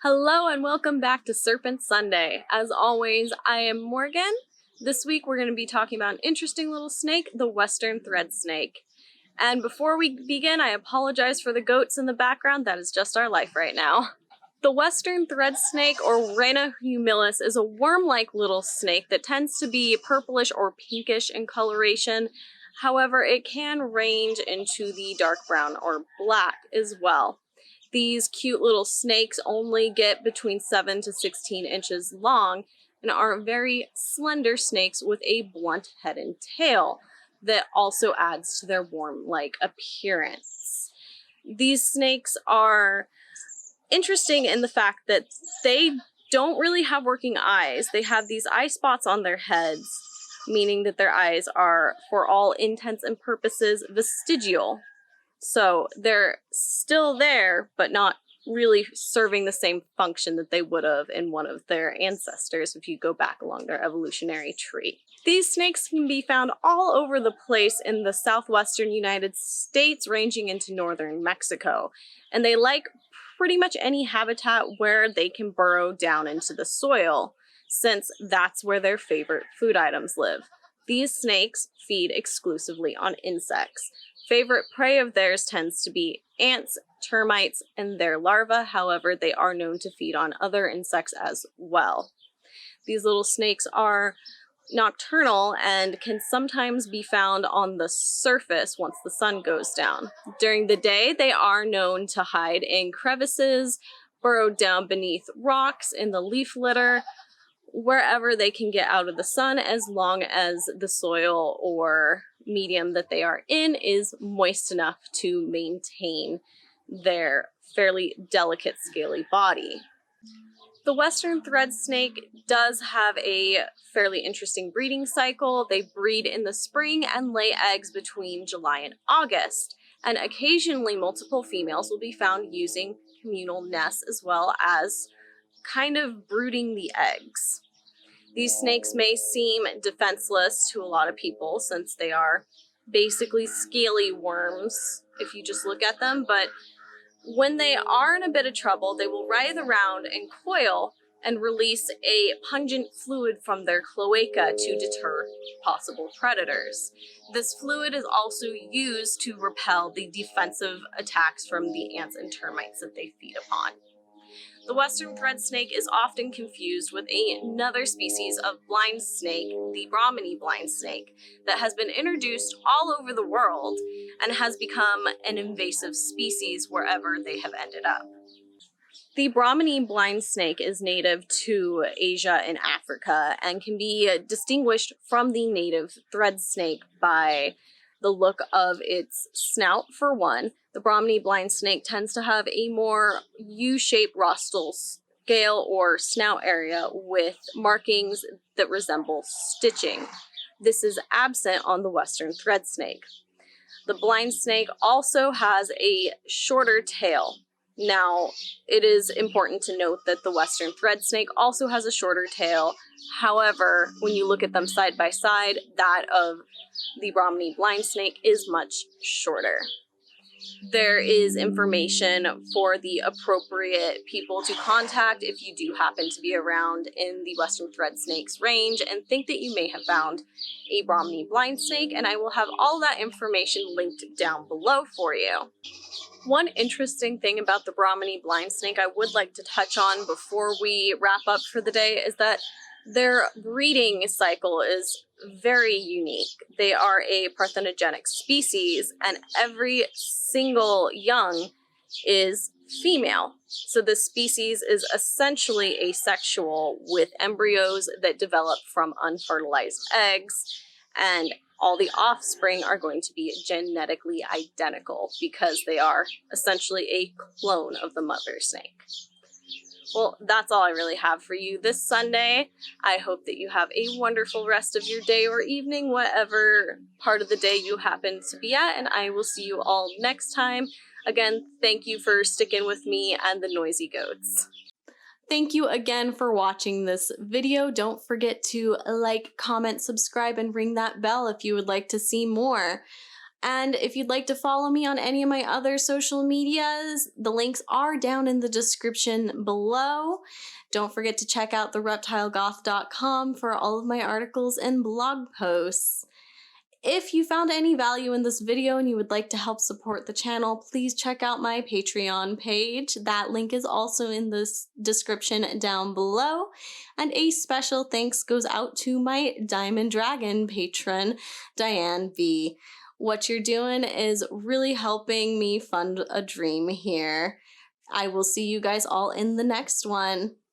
Hello and welcome back to Serpent Sunday. As always, I am Morgan. This week we're going to be talking about an interesting little snake, the Western Threadsnake. And before we begin, I apologize for the goats in the background. That is just our life right now. The Western Threadsnake, or Rena humilis, is a worm-like little snake that tends to be purplish or pinkish in coloration. However, it can range into the dark brown or black as well. These cute little snakes only get between 7 to 16 inches long and are very slender snakes with a blunt head and tail that also adds to their worm-like appearance. These snakes are interesting in the fact that they don't really have working eyes. They have these eye spots on their heads, meaning that their eyes are, for all intents and purposes, vestigial. So they're still there, but not really serving the same function that they would have in one of their ancestors if you go back along their evolutionary tree. These snakes can be found all over the place in the southwestern United States, ranging into northern Mexico. And they like pretty much any habitat where they can burrow down into the soil, since that's where their favorite food items live. These snakes feed exclusively on insects. Favorite prey of theirs tends to be ants, termites, and their larvae. However, they are known to feed on other insects as well. These little snakes are nocturnal and can sometimes be found on the surface once the sun goes down. During the day, they are known to hide in crevices, burrow down beneath rocks, in the leaf litter, wherever they can get out of the sun, as long as the soil or medium that they are in is moist enough to maintain their fairly delicate scaly body. The Western Threadsnake does have a fairly interesting breeding cycle. They breed in the spring and lay eggs between July and August, and occasionally multiple females will be found using communal nests as well as kind of brooding the eggs. These snakes may seem defenseless to a lot of people since they are basically scaly worms if you just look at them, but when they are in a bit of trouble, they will writhe around and coil and release a pungent fluid from their cloaca to deter possible predators. This fluid is also used to repel the defensive attacks from the ants and termites that they feed upon. The Western Threadsnake is often confused with another species of blind snake, the Brahminy blind snake, that has been introduced all over the world and has become an invasive species wherever they have ended up. The Brahminy blind snake is native to Asia and Africa and can be distinguished from the native thread snake by the look of its snout, for one. The Brahminy blind snake tends to have a more U-shaped rostral scale or snout area with markings that resemble stitching. This is absent on the Western Threadsnake. The blind snake also has a shorter tail. Now, it is important to note that the Western Threadsnake also has a shorter tail. However, when you look at them side by side, that of the Brahminy blind snake is much shorter. There is information for the appropriate people to contact if you do happen to be around in the Western Threadsnake's range and think that you may have found a Brahminy blind snake, and I will have all that information linked down below for you. One interesting thing about the Brahminy blind snake I would like to touch on before we wrap up for the day is that their breeding cycle is very unique. They are a parthenogenic species, and every single young is female. So this species is essentially asexual, with embryos that develop from unfertilized eggs, and all the offspring are going to be genetically identical because they are essentially a clone of the mother snake. Well, that's all I really have for you this Sunday. I hope that you have a wonderful rest of your day or evening, whatever part of the day you happen to be at, and I will see you all next time. Again, thank you for sticking with me and the noisy goats. Thank you again for watching this video. Don't forget to like, comment, subscribe, and ring that bell if you would like to see more. And if you'd like to follow me on any of my other social medias, the links are down in the description below. Don't forget to check out thereptilegoth.com for all of my articles and blog posts. If you found any value in this video and you would like to help support the channel, please check out my Patreon page. That link is also in the description down below. And a special thanks goes out to my Diamond Dragon patron, Diane B. What you're doing is really helping me fund a dream here. I will see you guys all in the next one.